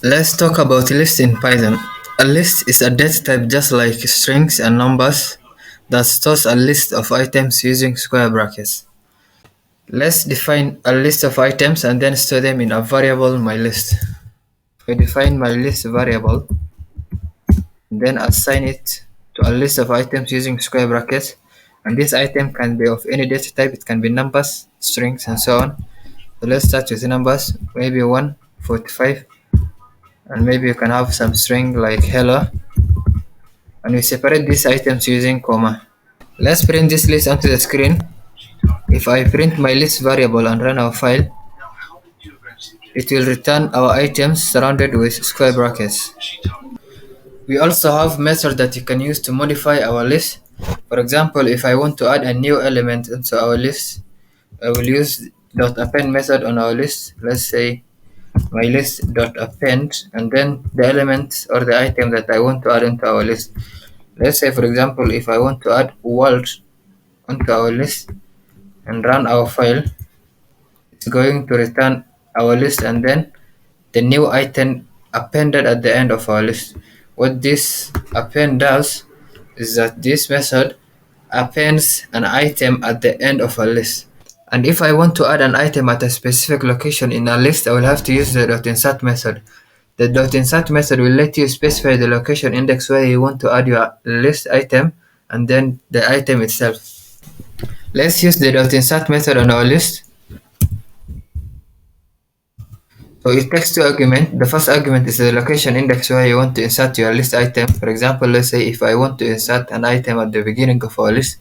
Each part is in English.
Let's talk about list in Python. A list is a data type just like strings and numbers that stores a list of items using square brackets. Let's define a list of items and then store them in a variable myList. I define myList variable, then assign it to a list of items using square brackets. And this item can be of any data type. It can be numbers, strings, and so on. So let's start with numbers, maybe 145, and maybe you can have some string like hello, and we separate these items using comma. Let's print this list onto the screen. If I print my list variable and run our file, it will return our items surrounded with square brackets. We also have methods that you can use to modify our list. For example, if I want to add a new element into our list, I will use .append method on our list. Let's say my list.append, and then the element or the item that I want to add into our list. Let's say, for example, if I want to add world onto our list and run our file, it's going to return our list and then the new item appended at the end of our list. What this append does is that this method appends an item at the end of a list. And if I want to add an item at a specific location in a list, I will have to use the .insert method. The .insert method will let you specify the location index where you want to add your list item and then the item itself. Let's use the .insert method on our list. So it takes two arguments. The first argument is the location index where you want to insert your list item. For example, let's say if I want to insert an item at the beginning of our list,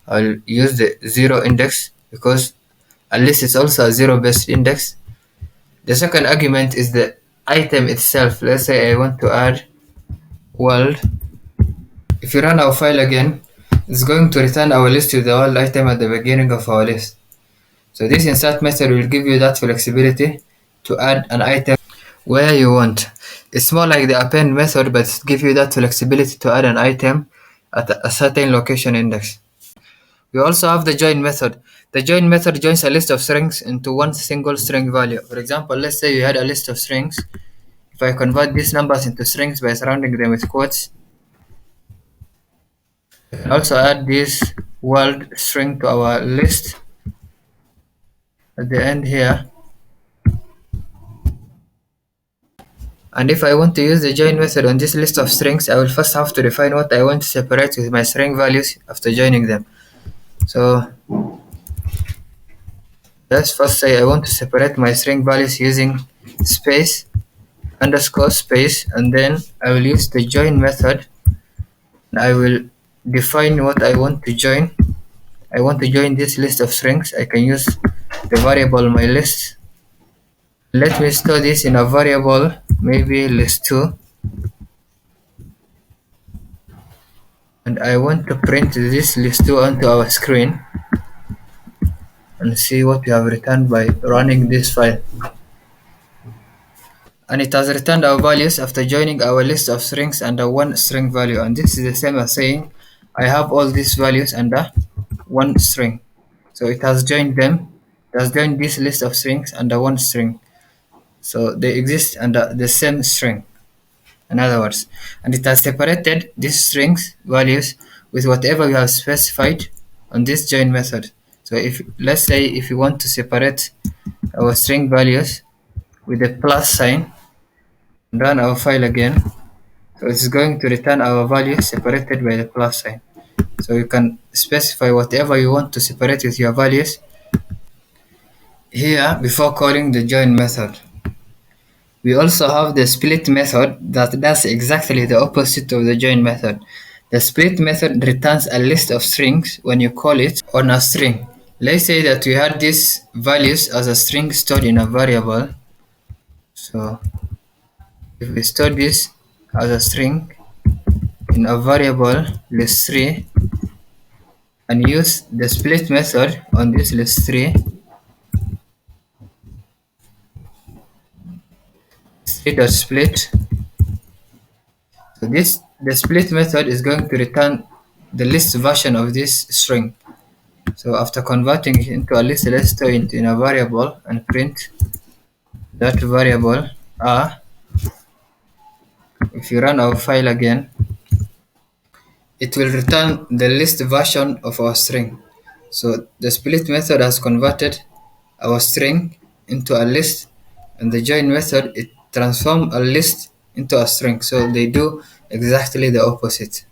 I'll use the 0 index because a list is also a 0-based index. The second argument is the item itself. Let's say I want to add world. If you run our file again, it's going to return our list with the world item at the beginning of our list. So this insert method will give you that flexibility to add an item where you want. It's more like the append method, but it gives you that flexibility to add an item at a certain location index. We also have the join method. The join method joins a list of strings into one single string value. For example, let's say you had a list of strings. If I convert these numbers into strings by surrounding them with quotes, I can also add this world string to our list at the end here. And if I want to use the join method on this list of strings, I will first have to define what I want to separate with my string values after joining them. So let's first say I want to separate my string values using space, underscore space, and then I will use the join method. I will define what I want to join. I want to join this list of strings. I can use the variable myList. Let me store this in a variable, maybe list2, and I want to print this list2 onto our screen and see what we have returned by running this file. And it has returned our values after joining our list of strings under one string value, and this is the same as saying I have all these values under one string. So it has joined them. It has joined this list of strings under one string, so they exist under the same string, in other words, and it has separated these strings values with whatever you have specified on this join method. So if let's say if you want to separate our string values with a plus sign, run our file again, so it's going to return our values separated by the plus sign. So you can specify whatever you want to separate with your values here before calling the join method. We also have the split method that does exactly the opposite of the join method. The split method returns a list of strings when you call it on a string. Let's say that we had these values as a string stored in a variable. So if we store this as a string in a variable list3 and use the split method on this list3, split. So the split method is going to return the list version of this string. So after converting it into a list, let's store it in a variable and print that variable if you run our file again, it will return the list version of our string. So the split method has converted our string into a list, and the join method it transforms a list into a string. So they do exactly the opposite.